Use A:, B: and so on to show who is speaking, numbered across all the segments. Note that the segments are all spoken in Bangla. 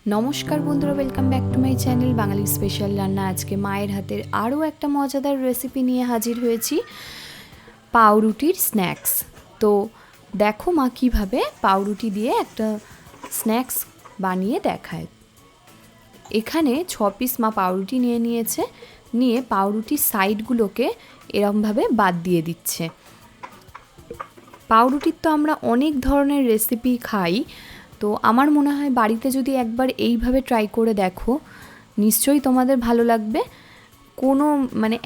A: নমস্কার বন্ধুরা, welcome back to my channel Bangali special রান্না। আজকে মায়ের হাতের আরও একটা মজাদার রেসিপি নিয়ে হাজির হয়েছি, পাউরুটির স্ন্যাক্স। তো দেখো মা কীভাবে পাউরুটি দিয়ে একটা স্ন্যাক্স বানিয়ে দেখায়। এখানে 6 পিস মা পাউরুটি নিয়ে নিয়েছে, নিয়ে পাউরুটির সাইডগুলোকে এরমভাবে বাদ দিয়ে দিচ্ছে। পাউরুটির তো আমরা অনেক ধরনের রেসিপি খাই, তো আমার মনে হয় বাড়িতে যদি একবার এইভাবে ট্রাই করে দেখো নিশ্চয়ই তোমাদের ভালো লাগবে। কোনো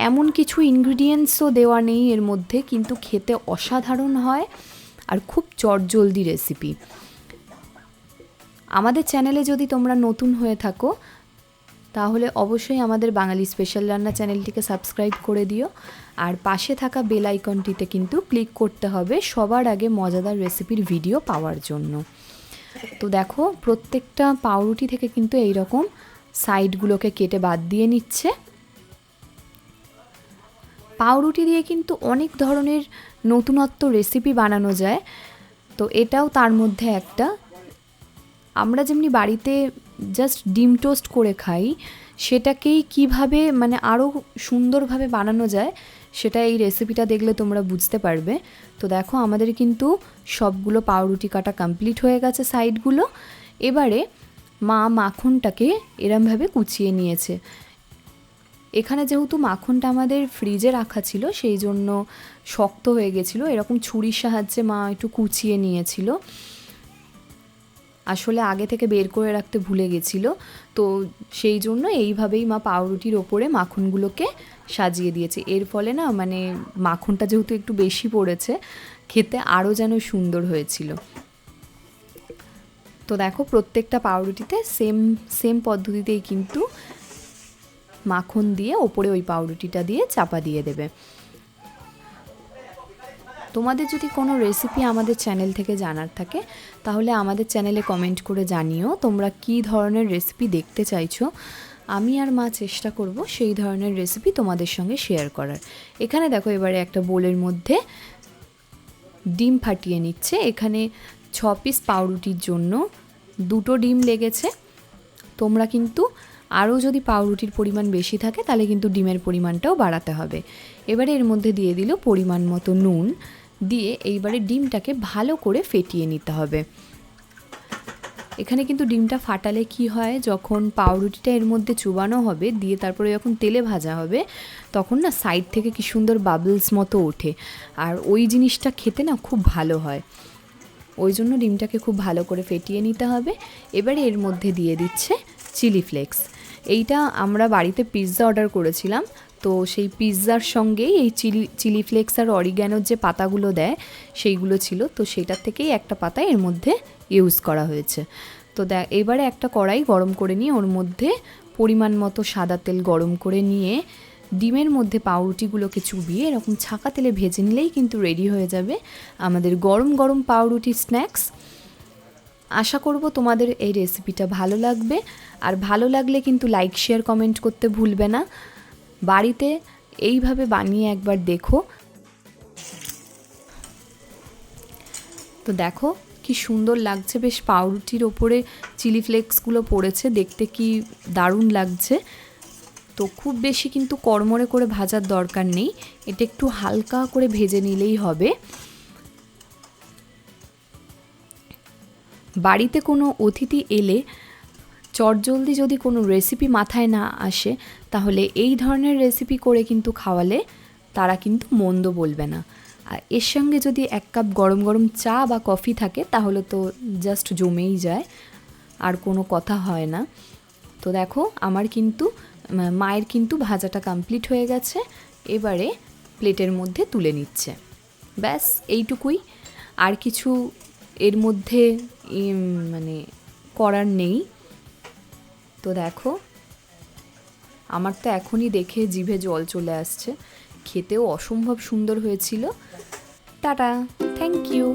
A: এমন কিছু ইনগ্রিডিয়েন্টসও দেওয়া নেই এর মধ্যে, কিন্তু খেতে অসাধারণ হয় আর খুব চটজলদি রেসিপি। আমাদের চ্যানেলে যদি তোমরা নতুন হয়ে থাকো তাহলে অবশ্যই আমাদের বাঙালি স্পেশাল রান্না চ্যানেলটিকে সাবস্ক্রাইব করে দিও, আর পাশে থাকা বেল আইকনটিতে কিন্তু ক্লিক করতে হবে সবার আগে মজাদার রেসিপির ভিডিও পাওয়ার জন্য। তো দেখো প্রত্যেকটা পাউরুটি থেকে কিন্তু এই রকম সাইডগুলোকে কেটে বাদ দিয়ে নিচ্ছে। পাউরুটি দিয়ে কিন্তু অনেক ধরনের নতুনত্ব রেসিপি বানানো যায়, তো এটাও তার মধ্যে একটা। আমরা যেমনি বাড়িতে জাস্ট ডিম টোস্ট করে খাই, সেটাকেই কিভাবে আরও সুন্দরভাবে বানানো যায় সেটা এই রেসিপিটা দেখলে তোমরা বুঝতে পারবে। তো দেখো আমাদের কিন্তু সবগুলো পাউরুটি কাটা কমপ্লিট হয়ে গেছে সাইডগুলো। এবারে মা মাখনটাকে এরমভাবে কুচিয়ে নিয়েছে। এখানে যেহেতু মাখনটা আমাদের ফ্রিজে রাখা ছিল সেই জন্য শক্ত হয়ে গেছিলো, এরকম ছুরির সাহায্যে মা একটু কুচিয়ে নিয়েছিল। আসলে আগে থেকে বের করে রাখতে ভুলে গেছিলো, তো সেই জন্য এইভাবেই মা পাউরুটির ওপরে মাখনগুলোকে সাজিয়ে দিয়েছে। এর ফলে না মাখনটা যেহেতু একটু বেশি পড়েছে, খেতে আরও যেন সুন্দর হয়েছিল। তো দেখো প্রত্যেকটা পাউরুটিতে সেম পদ্ধতিতেই কিন্তু মাখন দিয়ে ওপরে ওই পাউরুটিটা দিয়ে চাপা দিয়ে দেবে। তোমাদের যদি কোনো রেসিপি আমাদের চ্যানেল থেকে জানার থাকে তাহলে আমাদের চ্যানেলে কমেন্ট করে জানিও তোমরা কী ধরনের রেসিপি দেখতে চাইছো। আমি আর মা চেষ্টা করব সেই ধরনের রেসিপি তোমাদের সঙ্গে শেয়ার করার। এখানে দেখো এবারে একটা বোলের মধ্যে ডিম ফাটিয়ে নিচ্ছে। এখানে 6 পিস পাউরুটির জন্য 2টো ডিম লেগেছে। তোমরা কিন্তু আরও যদি পাউরুটির পরিমাণ বেশি থাকে তাহলে কিন্তু ডিমের পরিমাণটাও বাড়াতে হবে। এবারে এর মধ্যে দিয়ে দিল পরিমাণ মতো নুন, দিয়ে এইবারে ডিমটাকে ভালো করে ফেটিয়ে নিতে হবে। এখানে কিন্তু ডিমটা ফাটালে কি হয়, যখন পাউরুটিটা এর মধ্যে চুবানো হবে দিয়ে তারপরে যখন তেলে ভাজা হবে তখন না সাইড থেকে কি সুন্দর বাবলস মতো ওঠে, আর ওই জিনিসটা খেতে না খুব ভালো হয়। ওই জন্য ডিমটাকে খুব ভালো করে ফেটিয়ে নিতে হবে। এবারে এর মধ্যে দিয়ে দিচ্ছে চিলি ফ্লেক্স। এইটা আমরা বাড়িতে পিৎজা অর্ডার করেছিলাম, তো সেই পিৎজার সঙ্গেই এই চিলি ফ্লেক্স আর অরিগ্যানোর যে পাতাগুলো দেয় সেইগুলো ছিল, তো সেটার থেকেই একটা পাতা এর মধ্যে ইউজ করা হয়েছে। তো এবারে একটা কড়াই গরম করে নিয়ে ওর মধ্যে পরিমাণ মতো সাদা তেল গরম করে নিয়ে ডিমের মধ্যে পাউরুটিগুলোকে চুবিয়ে এরকম ছাকা তেলে ভেজে নিলেই কিন্তু রেডি হয়ে যাবে আমাদের গরম গরম পাউরুটি স্ন্যাক্স। আশা করব তোমাদের এই রেসিপিটা ভালো লাগবে, আর ভালো লাগলে কিন্তু লাইক শেয়ার কমেন্ট করতে ভুলবে না। বাড়িতে এইভাবে বানিয়ে একবার দেখো। তো দেখো কি সুন্দর লাগছে, বেশ পাউরুটির ওপরে চিলি ফ্লেক্সগুলো পড়েছে, দেখতে কি দারুণ লাগছে। তো খুব বেশি কিন্তু কড়মড়ে করে ভাজার দরকার নেই, এটা একটু হালকা করে ভেজে নিলেই হবে। বাড়িতে কোনো অতিথি এলে চটজলদি যদি কোনো রেসিপি মাথায় না আসে তাহলে এই ধরনের রেসিপি করে কিন্তু খাওয়ালে তারা কিন্তু মন্দ বলবে না। আর এর সঙ্গে যদি 1 কাপ গরম গরম চা বা কফি থাকে তাহলে তো জাস্ট জমেই যায়, আর কোনো কথা হয় না। তো দেখো আমার কিন্তু মায়ের কিন্তু ভাজাটা কমপ্লিট হয়ে গেছে, এবারে প্লেটের মধ্যে তুলে নিচ্ছে। ব্যাস এইটুকুই, আর কিছু এর মধ্যে করার নেই। তো দেখো আমার তো এখনই দেখে জিভে জল চলে আসছে, খেতেও অসম্ভব সুন্দর হয়েছিল। Tata, thank you.